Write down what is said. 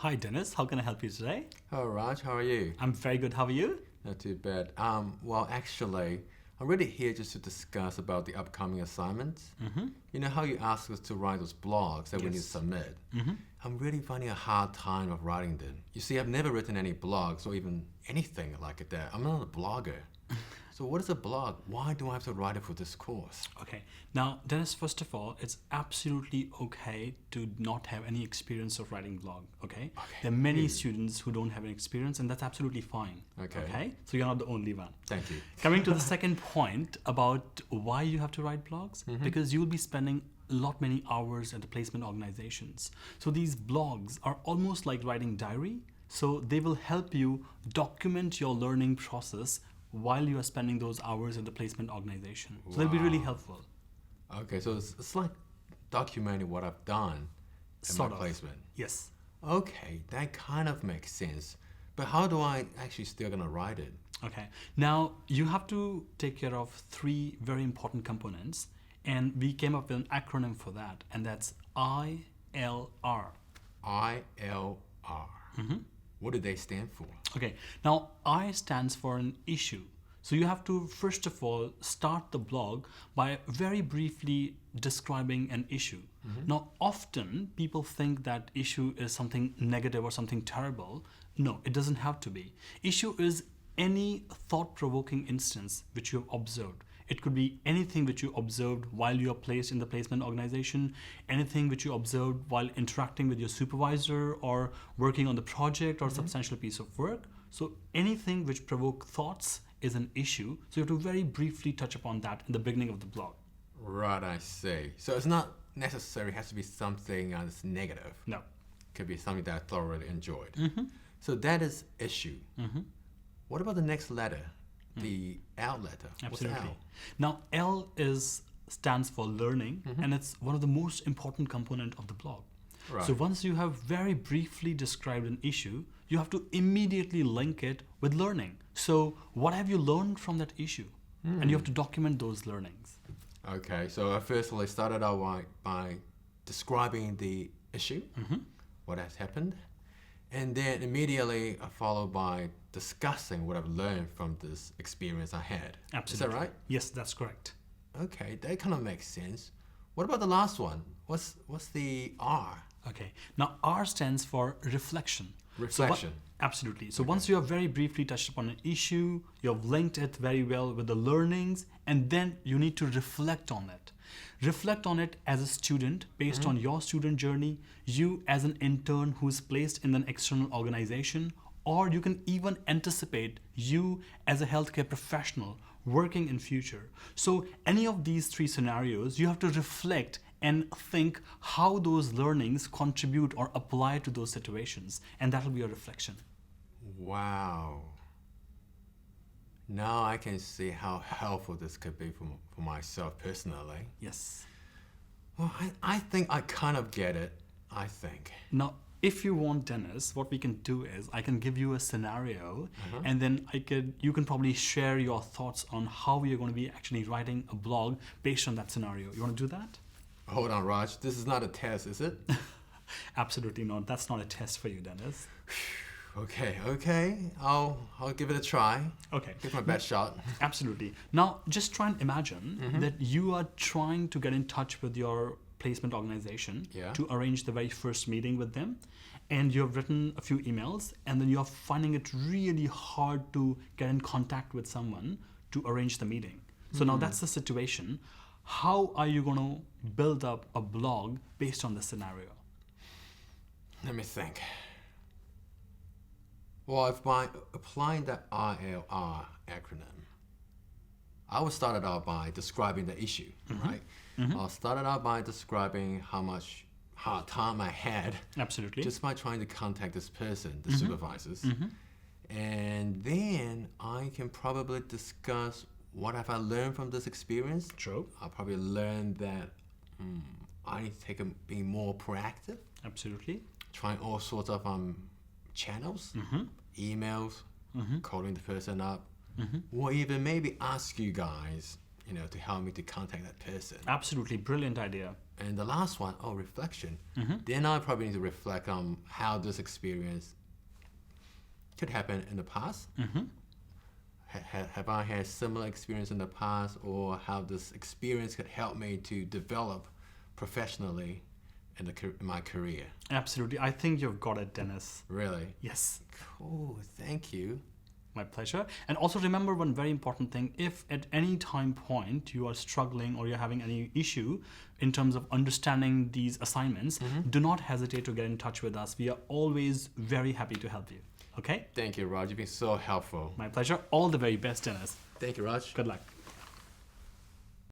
Hi Dennis, how can I help you today? Hello, Raj. How are you? I'm very good. How are you? Not too bad. Actually, I'm really here just to discuss about the upcoming assignments. You know how you ask us to write those blogs that we need to Yes. submit? I'm really finding a hard time of writing them. You see, I've never written any blogs or even anything like that. I'm not a blogger. So what is a blog? Why do I have to write it for this course? Okay. Now, Dennis, first of all, it's absolutely okay to not have any experience of writing blog. Okay. There are many students who don't have an experience, and that's absolutely fine. Okay. So you're not the only one. Thank you. Coming to the second point about why you have to write blogs, because you will be spending a lot many hours at the placement organizations. So these blogs are almost like writing diary. So they will help you document your learning process while you are spending those hours at the placement organization. So they'll be really helpful. Okay, so it's like documenting what I've done in Sort my of. placement. Yes. Okay, that kind of makes sense. But how do I actually still gonna write it? Okay. Now you have to take care of three very important components, and we came up with an acronym for that, and that's ILR. ILR. What do they stand for? Okay, now I stands for an issue. So you have to first of all start the blog by very briefly describing an issue. Now, often people think that issue is something negative or something terrible. No, it doesn't have to be. Issue is any thought-provoking instance which you have observed. It could be anything which you observed while you are placed in the placement organization, anything which you observed while interacting with your supervisor or working on the project or substantial piece of work. So anything which provoke thoughts is an issue. So you have to very briefly touch upon that in the beginning of the blog. Right, I see. So it's not necessary has to be something that's negative. No. Could be something that I thoroughly enjoyed. So that is issue. What about the next letter? The L letter. Absolutely. What's L? Now, L is stands for learning, and it's one of the most important component of the blog. Right. So once you have very briefly described an issue, you have to immediately link it with learning. So what have you learned from that issue? And you have to document those learnings. Okay, so I firstly started out by describing the issue, what has happened, and then immediately followed by discussing what I've learned from this experience I had. Absolutely. Is that right? Yes, that's correct. Okay, that kind of makes sense. What about the last one? What's the R? Okay. Now, R stands for reflection. Reflection. Absolutely. So once you have very briefly touched upon an issue, you have linked it very well with the learnings, and then you need to reflect on it. Reflect on it as a student based on your student journey, you as an intern who's placed in an external organization, or you can even anticipate you as a healthcare professional working in future. So any of these three scenarios, you have to reflect and think how those learnings contribute or apply to those situations, and that will be your reflection. Wow. Now I can see how helpful this could be for myself personally. Yes. Well, I think I kind of get it. I think. Now, if you want, Dennis, what we can do is I can give you a scenario, and then you can probably share your thoughts on how you're going to be actually writing a blog based on that scenario. You want to do that? Hold on, Raj. This is not a test, is it? Absolutely not. That's not a test for you, Dennis. Okay. I'll give it a try. Okay. Give my best shot. Absolutely. Now, just try and imagine that you are trying to get in touch with your placement organization Yeah. to arrange the very first meeting with them, and you have written a few emails, and then you're finding it really hard to get in contact with someone to arrange the meeting. So now that's the situation. How are you going to build up a blog based on this scenario? Let me think. Well, if by applying that ILR acronym, I would start it out by describing the issue, right? I'll start it out by describing how much hard time I had Absolutely. just by trying to contact this person, the supervisors. And then I can probably discuss what have I learned from this experience. True. I'll probably learn that I need to be more proactive, Absolutely. trying all sorts of channels, emails, calling the person up, or even maybe ask you guys to help me to contact that person. Absolutely brilliant idea. And the last one, reflection. Then I probably need to reflect on how this experience could happen in the past. Have I had similar experience in the past, or how this experience could help me to develop professionally in my career? Absolutely. I think you've got it, Dennis. Really? Yes. Cool. Thank you. My pleasure. And also remember one very important thing. If at any time point you are struggling or you're having any issue in terms of understanding these assignments, do not hesitate to get in touch with us. We are always very happy to help you. Okay? Thank you, Raj. You've been so helpful. My pleasure. All the very best, Dennis. Thank you, Raj. Good luck.